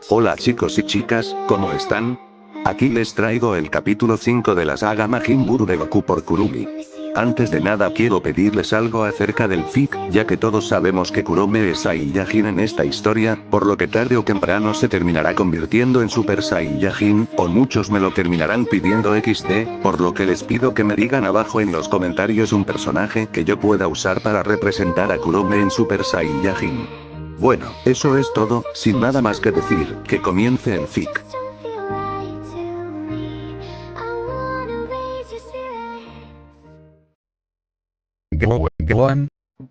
Hola chicos y chicas, ¿cómo están? Aquí les traigo el capítulo 5 de la saga Majin Buu de Goku por Kurumi. Antes de nada quiero pedirles algo acerca del fic, ya que todos sabemos que Kurome es Saiyajin en esta historia, por lo que tarde o temprano se terminará convirtiendo en Super Saiyajin, o muchos me lo terminarán pidiendo XD, por lo que les pido que me digan abajo en los comentarios un personaje que yo pueda usar para representar a Kurome en Super Saiyajin. Bueno, eso es todo, sin nada más que decir, que comience el fic. Gohan.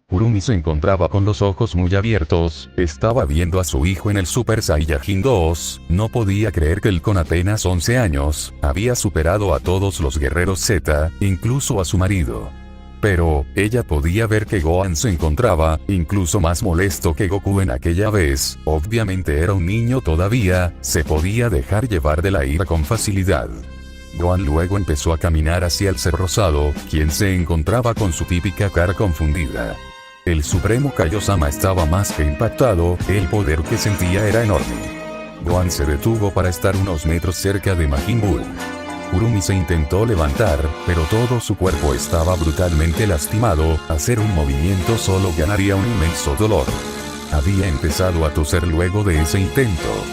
Kurumi se encontraba con los ojos muy abiertos, estaba viendo a su hijo en el Super Saiyajin 2, no podía creer que él con apenas 11 años, había superado a todos los guerreros Z, incluso a su marido. Pero, ella podía ver que Gohan se encontraba, incluso más molesto que Goku en aquella vez, obviamente era un niño todavía, se podía dejar llevar de la ira con facilidad. Gohan luego empezó a caminar hacia el Ser Rosado, quien se encontraba con su típica cara confundida. El Supremo Kaiosama estaba más que impactado, el poder que sentía era enorme. Gohan se detuvo para estar unos metros cerca de Majin Buu. Kurumi se intentó levantar, pero todo su cuerpo estaba brutalmente lastimado, hacer un movimiento solo ganaría un inmenso dolor. Había empezado a toser luego de ese intento.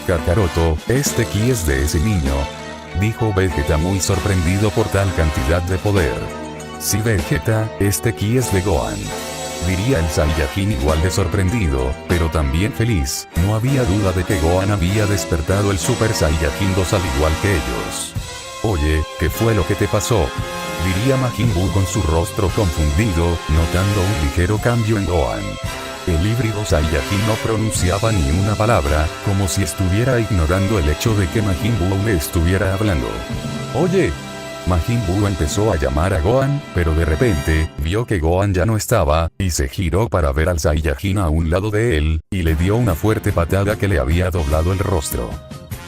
Kakaroto, este ki es de ese niño, dijo Vegeta muy sorprendido por tal cantidad de poder. Sí Vegeta, este ki es de Gohan. Diría el Saiyajin igual de sorprendido, pero también feliz, no había duda de que Gohan había despertado el Super Saiyajin 2 al igual que ellos. Oye, ¿qué fue lo que te pasó? Diría Majin Buu con su rostro confundido, notando un ligero cambio en Gohan. El híbrido Saiyajin no pronunciaba ni una palabra, como si estuviera ignorando el hecho de que Majin Buu le estuviera hablando. ¡Oye! Majin Buu empezó a llamar a Gohan, pero de repente, vio que Gohan ya no estaba, y se giró para ver al Saiyajin a un lado de él, y le dio una fuerte patada que le había doblado el rostro.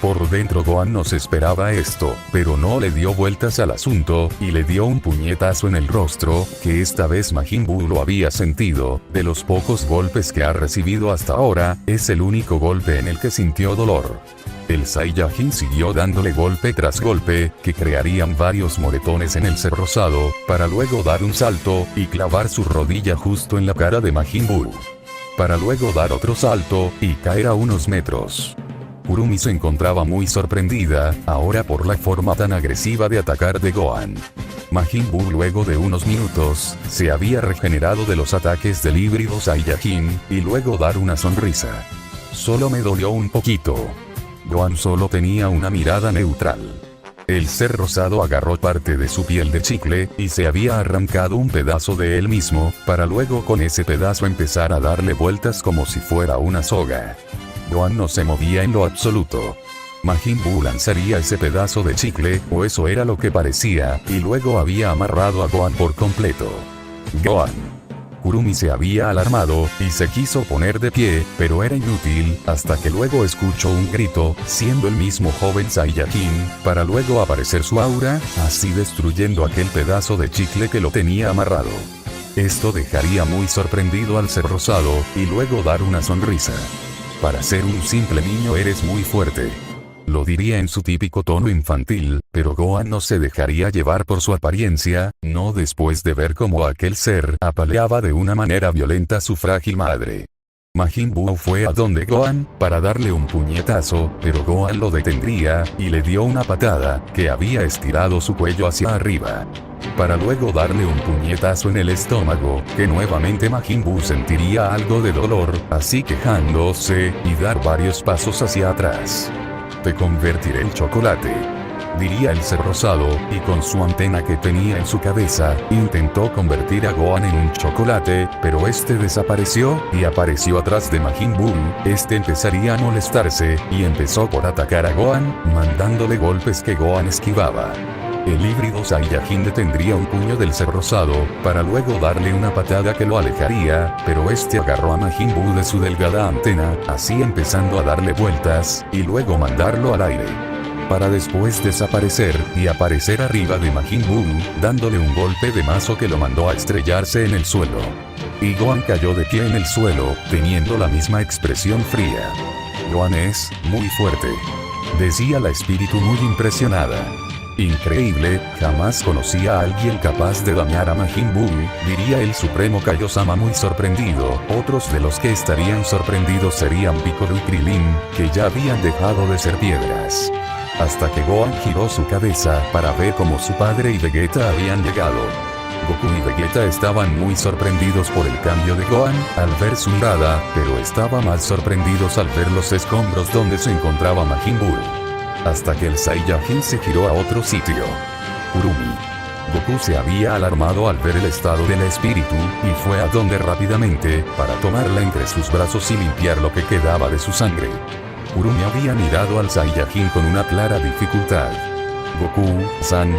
Por dentro Gohan no se esperaba esto, pero no le dio vueltas al asunto, y le dio un puñetazo en el rostro, que esta vez Majin Buu lo había sentido, de los pocos golpes que ha recibido hasta ahora, es el único golpe en el que sintió dolor. El Saiyajin siguió dándole golpe tras golpe, que crearían varios moretones en el Ser Rosado, para luego dar un salto, y clavar su rodilla justo en la cara de Majin Buu. Para luego dar otro salto, y caer a unos metros. Kurumi se encontraba muy sorprendida, ahora por la forma tan agresiva de atacar de Gohan. Majin Buu luego de unos minutos, se había regenerado de los ataques del híbrido Saiyajin, y luego dar una sonrisa. Solo me dolió un poquito. Gohan solo tenía una mirada neutral. El Ser Rosado agarró parte de su piel de chicle, y se había arrancado un pedazo de él mismo, para luego con ese pedazo empezar a darle vueltas como si fuera una soga. Gohan no se movía en lo absoluto. Majin Buu lanzaría ese pedazo de chicle, o eso era lo que parecía, y luego había amarrado a Gohan por completo. Gohan. Kurumi se había alarmado, y se quiso poner de pie, pero era inútil, hasta que luego escuchó un grito, siendo el mismo joven Saiyajin, para luego aparecer su aura, así destruyendo aquel pedazo de chicle que lo tenía amarrado. Esto dejaría muy sorprendido al Ser Rosado, y luego dar una sonrisa. Para ser un simple niño eres muy fuerte. Lo diría en su típico tono infantil, pero Gohan no se dejaría llevar por su apariencia, no después de ver cómo aquel ser apaleaba de una manera violenta a su frágil madre. Majin Buu fue a donde Gohan, para darle un puñetazo, pero Gohan lo detendría, y le dio una patada, que había estirado su cuello hacia arriba. Para luego darle un puñetazo en el estómago, que nuevamente Majin Buu sentiría algo de dolor, así quejándose, y dar varios pasos hacia atrás. Te convertiré en chocolate, diría el Ser Rosado, y con su antena que tenía en su cabeza, intentó convertir a Gohan en un chocolate, pero este desapareció, y apareció atrás de Majin Buu, este empezaría a molestarse, y empezó por atacar a Gohan, mandándole golpes que Gohan esquivaba. El híbrido Saiyajin detendría un puño del Ser Rosado, para luego darle una patada que lo alejaría, pero este agarró a Majin Buu de su delgada antena, así empezando a darle vueltas, y luego mandarlo al aire. para después desaparecer y aparecer arriba de Majin Buu, dándole un golpe de mazo que lo mandó a estrellarse en el suelo. Y Gohan cayó de pie en el suelo, teniendo la misma expresión fría. Gohan es muy fuerte, decía la espíritu muy impresionada. Increíble, jamás conocí a alguien capaz de dañar a Majin Buu, diría el Supremo Kaiosama muy sorprendido. Otros de los que estarían sorprendidos serían Piccolo y Krillin, que ya habían dejado de ser piedras. Hasta que Gohan giró su cabeza para ver cómo su padre y Vegeta habían llegado. Goku y Vegeta estaban muy sorprendidos por el cambio de Gohan al ver su mirada, pero estaban más sorprendidos al ver los escombros donde se encontraba Majin Buu. Hasta que el Saiyajin se giró a otro sitio. Kurumi. Goku se había alarmado al ver el estado del espíritu, y fue a donde rápidamente, para tomarla entre sus brazos y limpiar lo que quedaba de su sangre. Kurumi había mirado al Saiyajin con una clara dificultad. Goku-san.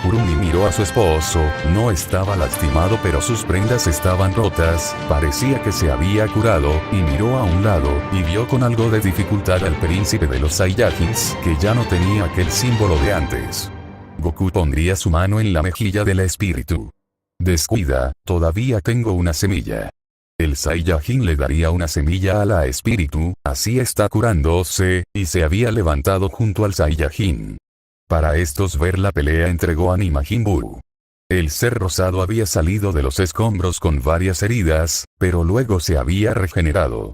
Kurumi miró a su esposo, no estaba lastimado pero sus prendas estaban rotas, parecía que se había curado, y miró a un lado, y vio con algo de dificultad al príncipe de los Saiyajins, que ya no tenía aquel símbolo de antes. Goku pondría su mano en la mejilla del espíritu. Descuida, todavía tengo una semilla. El Saiyajin le daría una semilla a la espíritu, así está curándose, y se había levantado junto al Saiyajin. Para estos ver la pelea entre Gohan y Majin Buu. El ser rosado había salido de los escombros con varias heridas, pero luego se había regenerado.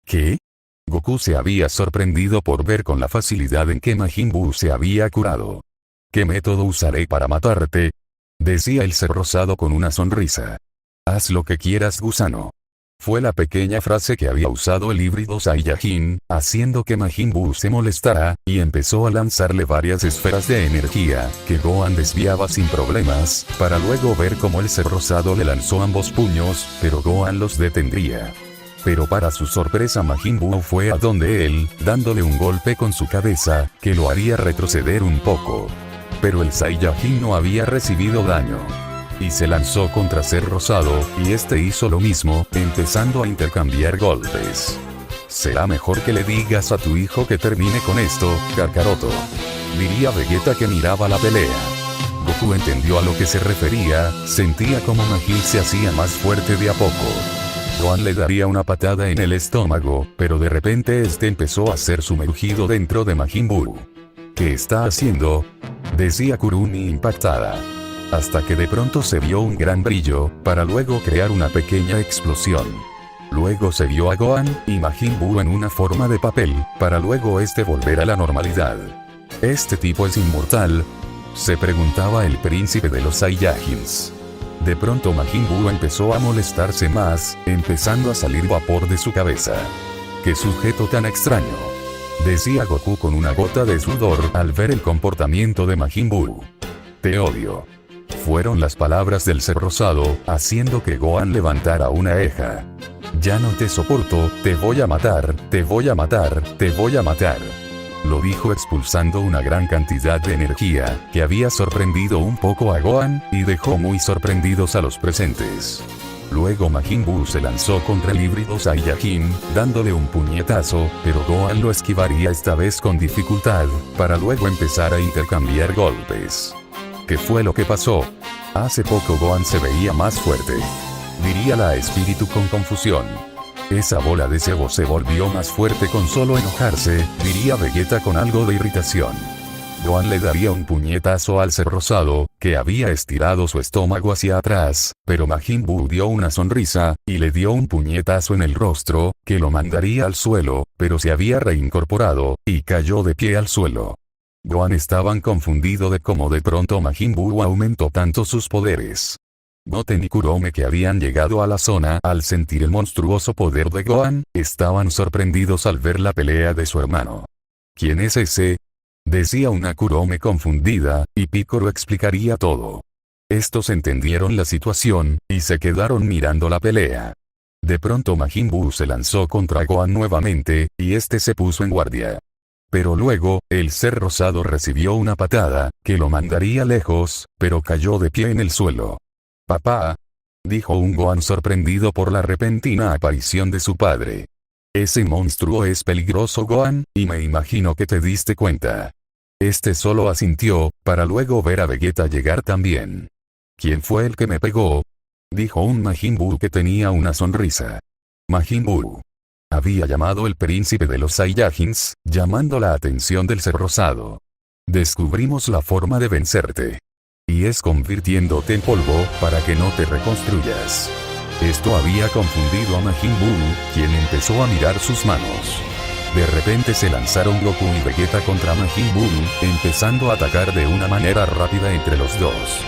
¿Qué? Goku se había sorprendido por ver con la facilidad en que Majin Buu se había curado. ¿Qué método usaré para matarte? Decía el ser rosado con una sonrisa. Haz lo que quieras, gusano. Fue la pequeña frase que había usado el híbrido Saiyajin, haciendo que Majin Buu se molestara, y empezó a lanzarle varias esferas de energía, que Gohan desviaba sin problemas, para luego ver cómo el ser rosado le lanzó ambos puños, pero Gohan los detendría. Pero para su sorpresa Majin Buu fue a donde él, dándole un golpe con su cabeza, que lo haría retroceder un poco. Pero el Saiyajin no había recibido daño. Y se lanzó contra Ser Rosado, y este hizo lo mismo, empezando a intercambiar golpes. Será mejor que le digas a tu hijo que termine con esto, Kakaroto. Diría Vegeta que miraba la pelea. Goku entendió a lo que se refería, sentía como Majin se hacía más fuerte de a poco. Gohan le daría una patada en el estómago, pero de repente este empezó a ser sumergido dentro de Majin Buu. ¿Qué está haciendo? Decía Kurumi impactada. Hasta que de pronto se vio un gran brillo, para luego crear una pequeña explosión. Luego se vio a Gohan y Majin Buu en una forma de papel, para luego volver a la normalidad. ¿Este tipo es inmortal?, se preguntaba el príncipe de los Saiyajins. De pronto Majin Buu empezó a molestarse más, empezando a salir vapor de su cabeza. ¡Qué sujeto tan extraño!, decía Goku con una gota de sudor al ver el comportamiento de Majin Buu. Te odio. Fueron las palabras del ser rosado, haciendo que Gohan levantara una ceja. Ya no te soporto, te voy a matar, te voy a matar, te voy a matar. Lo dijo expulsando una gran cantidad de energía, que había sorprendido un poco a Gohan, y dejó muy sorprendidos a los presentes. Luego Majin Buu se lanzó contra el híbrido Saiyajin, dándole un puñetazo, pero Gohan lo esquivaría esta vez con dificultad, para luego empezar a intercambiar golpes. ¿Qué fue lo que pasó? Hace poco Gohan se veía más fuerte. Diría la espíritu con confusión. Esa bola de cebo se volvió más fuerte con solo enojarse, diría Vegeta con algo de irritación. Gohan le daría un puñetazo al ser rosado, que había estirado su estómago hacia atrás, pero Majin Buu dio una sonrisa, y le dio un puñetazo en el rostro, que lo mandaría al suelo, pero se había reincorporado, y cayó de pie al suelo. Gohan estaba confundido de cómo de pronto Majin Buu aumentó tanto sus poderes. Goten y Kurome, que habían llegado a la zona al sentir el monstruoso poder de Gohan, estaban sorprendidos al ver la pelea de su hermano. ¿Quién es ese?, decía una Kurome confundida, y Piccolo explicaría todo. Estos entendieron la situación, y se quedaron mirando la pelea. De pronto Majin Buu se lanzó contra Gohan nuevamente, y este se puso en guardia. Pero luego, el ser rosado recibió una patada, que lo mandaría lejos, pero cayó de pie en el suelo. «Papá», dijo un Gohan sorprendido por la repentina aparición de su padre. «Ese monstruo es peligroso, Gohan, y me imagino que te diste cuenta». Este solo asintió, para luego ver a Vegeta llegar también. ¿Quién fue el que me pegó?, dijo un Majin Buu que tenía una sonrisa. Majin Buu había llamado el príncipe de los Saiyajins, llamando la atención del Ser Rosado. Descubrimos la forma de vencerte. Y es convirtiéndote en polvo, para que no te reconstruyas. Esto había confundido a Majin Buu, quien empezó a mirar sus manos. De repente se lanzaron Goku y Vegeta contra Majin Buu, empezando a atacar de una manera rápida entre los dos.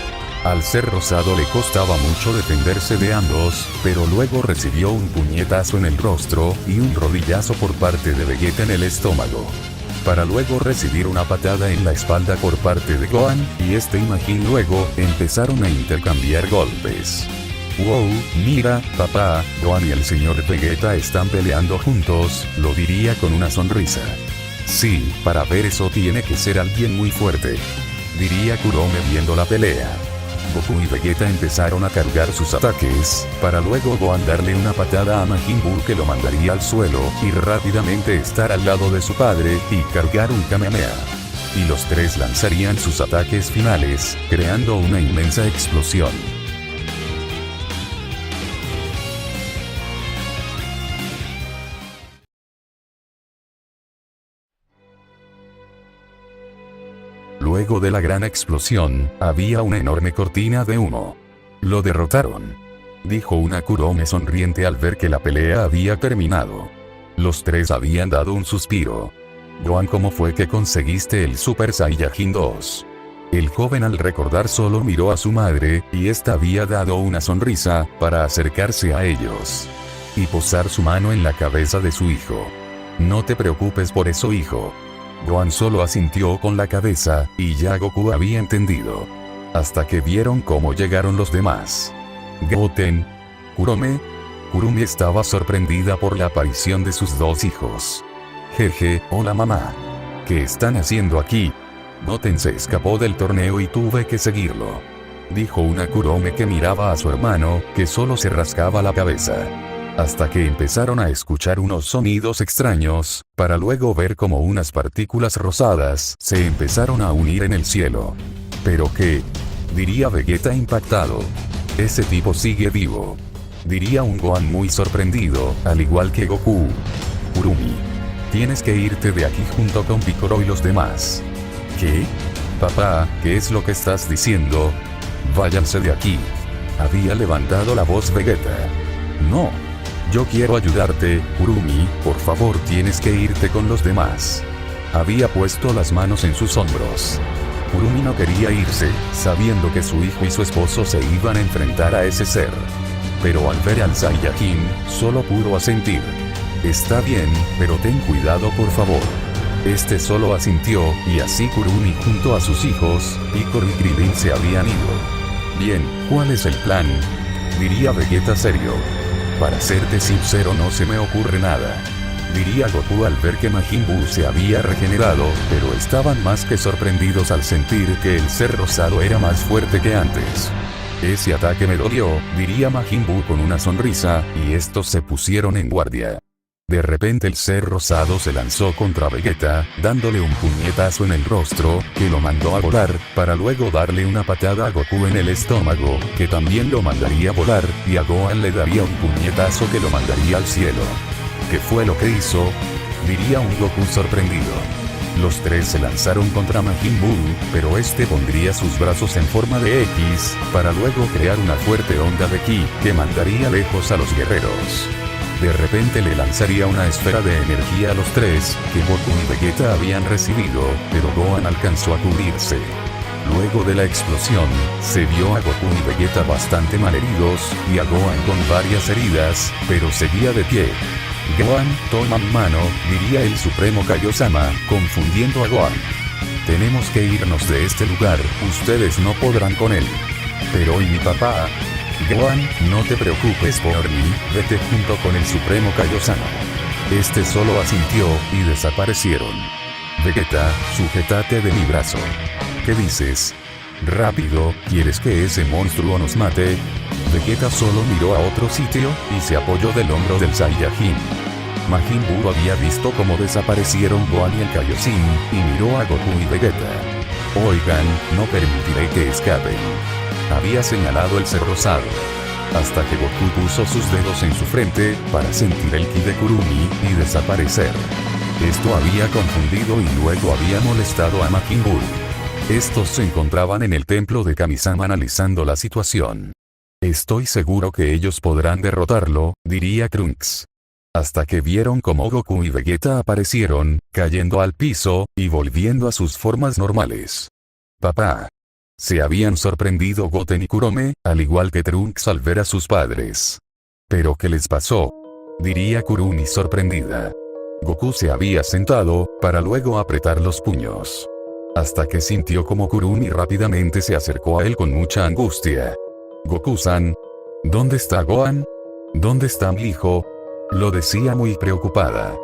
Al Ser Rosado le costaba mucho defenderse de ambos, pero luego recibió un puñetazo en el rostro, y un rodillazo por parte de Vegeta en el estómago. Para luego recibir una patada en la espalda por parte de Gohan, y este y Majin luego, empezaron a intercambiar golpes. Wow, mira, papá, Gohan y el señor Vegeta están peleando juntos, lo diría con una sonrisa. Sí, para ver eso tiene que ser alguien muy fuerte, diría Kurome viendo la pelea. Goku y Vegeta empezaron a cargar sus ataques, para luego Gohan darle una patada a Majin Buu que lo mandaría al suelo, y rápidamente estar al lado de su padre, y cargar un Kamehameha. Y los tres lanzarían sus ataques finales, creando una inmensa explosión. Luego de la gran explosión, había una enorme cortina de humo. Lo derrotaron, dijo una Kurome sonriente al ver que la pelea había terminado. Los tres habían dado un suspiro. Gohan, ¿cómo fue que conseguiste el Super Saiyajin 2? El joven al recordar solo miró a su madre, y ésta había dado una sonrisa, para acercarse a ellos. Y posar su mano en la cabeza de su hijo. No te preocupes por eso, hijo. Gohan solo asintió con la cabeza, y ya Goku había entendido. Hasta que vieron cómo llegaron los demás. Goten. Kurome. Kurumi estaba sorprendida por la aparición de sus dos hijos. Jeje, hola mamá. ¿Qué están haciendo aquí? Goten se escapó del torneo y tuve que seguirlo, dijo una Kurome que miraba a su hermano, que solo se rascaba la cabeza. Hasta que empezaron a escuchar unos sonidos extraños, para luego ver como unas partículas rosadas se empezaron a unir en el cielo. ¿Pero qué?, diría Vegeta impactado. Ese tipo sigue vivo, diría un Gohan muy sorprendido, al igual que Goku. Kurumi, tienes que irte de aquí junto con Piccolo y los demás. ¿Qué? Papá, ¿qué es lo que estás diciendo? Váyanse de aquí. Había levantado la voz Vegeta. No. Yo quiero ayudarte, Kurumi, por favor tienes que irte con los demás. Había puesto las manos en sus hombros. Kurumi no quería irse, sabiendo que su hijo y su esposo se iban a enfrentar a ese ser. Pero al ver al Saiyajin, solo pudo asentir. Está bien, pero ten cuidado por favor. Este solo asintió, y así Kurumi junto a sus hijos, Piccolo y Krillin se habían ido. Bien, ¿cuál es el plan?, diría Vegeta serio. Para serte sincero no se me ocurre nada, diría Goku al ver que Majin Buu se había regenerado, pero estaban más que sorprendidos al sentir que el Ser Rosado era más fuerte que antes. Ese ataque me dolió, diría Majin Buu con una sonrisa, y estos se pusieron en guardia. De repente el Ser Rosado se lanzó contra Vegeta, dándole un puñetazo en el rostro, que lo mandó a volar, para luego darle una patada a Goku en el estómago, que también lo mandaría a volar, y a Gohan le daría un puñetazo que lo mandaría al cielo. ¿Qué fue lo que hizo?, diría un Goku sorprendido. Los tres se lanzaron contra Majin Buu, pero este pondría sus brazos en forma de X, para luego crear una fuerte onda de ki, que mandaría lejos a los guerreros. De repente le lanzaría una esfera de energía a los tres, que Goku y Vegeta habían recibido, pero Gohan alcanzó a cubrirse. Luego de la explosión, se vio a Goku y Vegeta bastante malheridos, y a Gohan con varias heridas, pero seguía de pie. Gohan, toma mi mano, diría el Supremo Kaiosama, confundiendo a Gohan. Tenemos que irnos de este lugar, ustedes no podrán con él. Pero ¿y mi papá? Gohan, no te preocupes por mí, vete junto con el Supremo Kaiosama. Este solo asintió, y desaparecieron. Vegeta, sujétate de mi brazo. ¿Qué dices? Rápido, ¿quieres que ese monstruo nos mate? Vegeta solo miró a otro sitio, y se apoyó del hombro del Saiyajin. Majin Buu había visto cómo desaparecieron Gohan y el Kaioshin, y miró a Goku y Vegeta. Oigan, no permitiré que escapen. Había señalado el ser rosado. Hasta que Goku puso sus dedos en su frente, para sentir el ki de Kurumi, y desaparecer. Esto había confundido y luego había molestado a Majin Buu. Estos se encontraban en el templo de Kami-sama analizando la situación. Estoy seguro que ellos podrán derrotarlo, diría Trunks. Hasta que vieron cómo Goku y Vegeta aparecieron, cayendo al piso, y volviendo a sus formas normales. Papá. Se habían sorprendido Goten y Kurome, al igual que Trunks al ver a sus padres. ¿Pero qué les pasó? Diría Kurumi sorprendida. Goku se había sentado, para luego apretar los puños. Hasta que sintió como Kurumi rápidamente se acercó a él con mucha angustia. Goku-san. ¿Dónde está Gohan? ¿Dónde está mi hijo? Lo decía muy preocupada.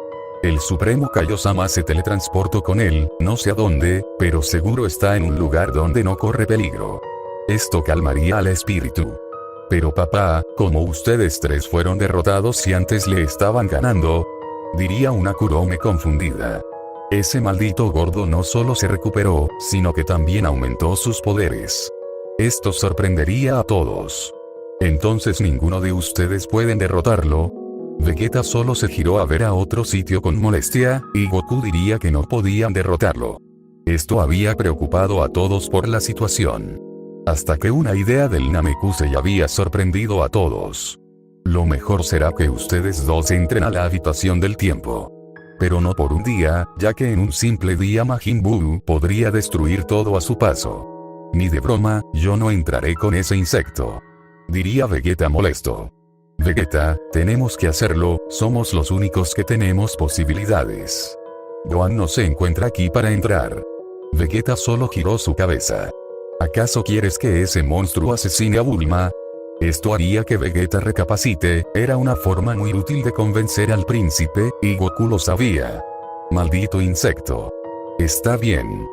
El Supremo Kaiosama se teletransportó con él, no sé a dónde, pero seguro está en un lugar donde no corre peligro. Esto calmaría al espíritu. Pero papá, ¿cómo ustedes tres fueron derrotados y antes le estaban ganando? Diría una Kurome confundida. Ese maldito gordo no solo se recuperó, sino que también aumentó sus poderes. Esto sorprendería a todos. Entonces ninguno de ustedes pueden derrotarlo. Vegeta solo se giró a ver a otro sitio con molestia, y Goku diría que no podían derrotarlo. Esto había preocupado a todos por la situación. Hasta que una idea del Namekusei había sorprendido a todos. Lo mejor será que ustedes dos entren a la habitación del tiempo. Pero no por un día, ya que en un simple día Majin Buu podría destruir todo a su paso. Ni de broma, yo no entraré con ese insecto. Diría Vegeta molesto. Vegeta, tenemos que hacerlo, somos los únicos que tenemos posibilidades. Gohan no se encuentra aquí para entrar. Vegeta solo giró su cabeza. ¿Acaso quieres que ese monstruo asesine a Bulma? Esto haría que Vegeta recapacite, era una forma muy útil de convencer al príncipe, y Goku lo sabía. Maldito insecto. Está bien.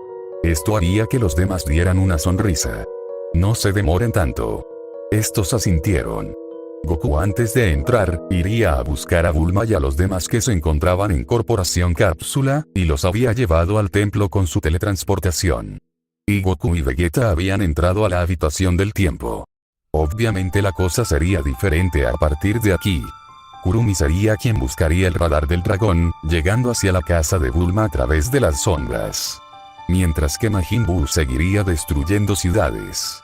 Esto haría que los demás dieran una sonrisa. No se demoren tanto. Estos asintieron. Goku antes de entrar, iría a buscar a Bulma y a los demás que se encontraban en Corporación Cápsula, y los había llevado al templo con su teletransportación. Y Goku y Vegeta habían entrado a la habitación del tiempo. Obviamente la cosa sería diferente a partir de aquí. Kurumi sería quien buscaría el radar del dragón, llegando hacia la casa de Bulma a través de las sombras. Mientras que Majin Buu seguiría destruyendo ciudades.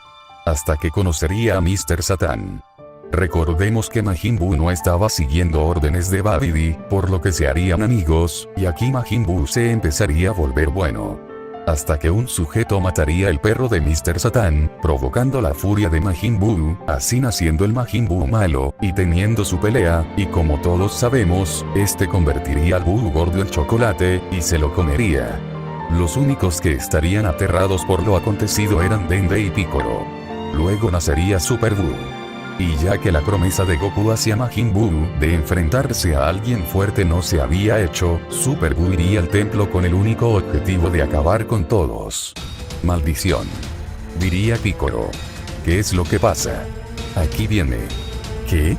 Hasta que conocería a Mr. Satan. Recordemos que Majin Buu no estaba siguiendo órdenes de Babidi, por lo que se harían amigos, y aquí Majin Buu se empezaría a volver bueno. Hasta que un sujeto mataría el perro de Mr. Satan, provocando la furia de Majin Buu, así naciendo el Majin Buu malo, y teniendo su pelea, y como todos sabemos, este convertiría al Buu gordo en chocolate, y se lo comería. Los únicos que estarían aterrados por lo acontecido eran Dende y Piccolo. Luego nacería Super Buu. Y ya que la promesa de Goku hacia Majin Buu de enfrentarse a alguien fuerte no se había hecho, Super Buu iría al templo con el único objetivo de acabar con todos. Maldición. Diría Piccolo. ¿Qué es lo que pasa? Aquí viene. ¿Qué?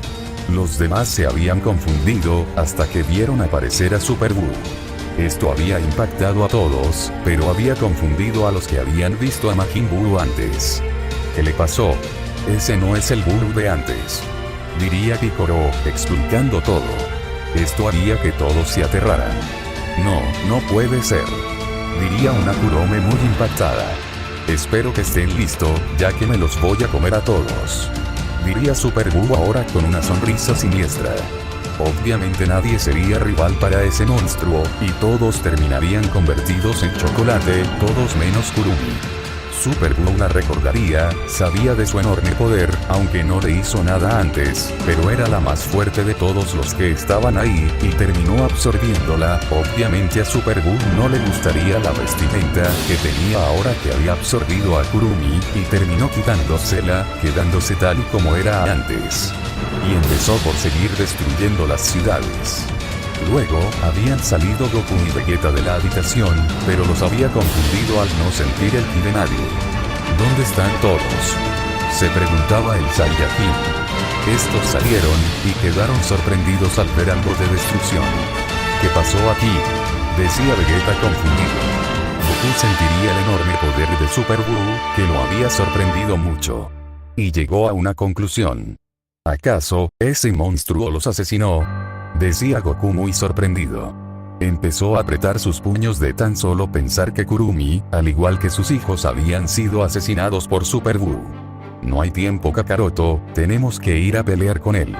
Los demás se habían confundido, hasta que vieron aparecer a Super Buu. Esto había impactado a todos, pero había confundido a los que habían visto a Majin Buu antes. ¿Qué le pasó? Ese no es el Buu de antes. Diría Piccolo, explicando todo. Esto haría que todos se aterraran. No, no puede ser. Diría una Kurome muy impactada. Espero que estén listos, ya que me los voy a comer a todos. Diría Super Buu ahora con una sonrisa siniestra. Obviamente nadie sería rival para ese monstruo, y todos terminarían convertidos en chocolate, todos menos Kurumi. Super Buu la recordaría, sabía de su enorme poder, aunque no le hizo nada antes, pero era la más fuerte de todos los que estaban ahí, y terminó absorbiéndola. Obviamente a Super Buu no le gustaría la vestimenta que tenía ahora que había absorbido a Kurumi, y terminó quitándosela, quedándose tal y como era antes. Y empezó por seguir destruyendo las ciudades. Luego, habían salido Goku y Vegeta de la habitación, pero los había confundido al no sentir el ki de nadie. ¿Dónde están todos?, se preguntaba el Saiyajin. Estos salieron, y quedaron sorprendidos al ver algo de destrucción. ¿Qué pasó aquí?, decía Vegeta confundido. Goku sentiría el enorme poder de Super Buu, que lo había sorprendido mucho. Y llegó a una conclusión. ¿Acaso, ese monstruo los asesinó?, decía Goku muy sorprendido. Empezó a apretar sus puños de tan solo pensar que Kurumi, al igual que sus hijos, habían sido asesinados por Super Buu. No hay tiempo, Kakaroto, tenemos que ir a pelear con él.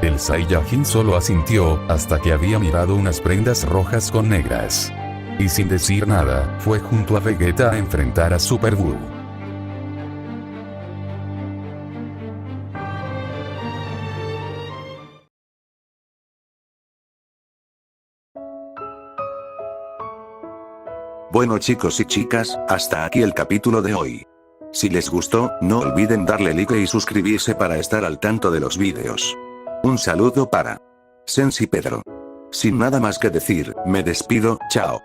El Saiyajin solo asintió, hasta que había mirado unas prendas rojas con negras. Y sin decir nada, fue junto a Vegeta a enfrentar a Super Buu. Bueno chicos y chicas, hasta aquí el capítulo de hoy. Si les gustó, no olviden darle like y suscribirse para estar al tanto de los vídeos. Un saludo para Sensi Pedro. Sin nada más que decir, me despido, chao.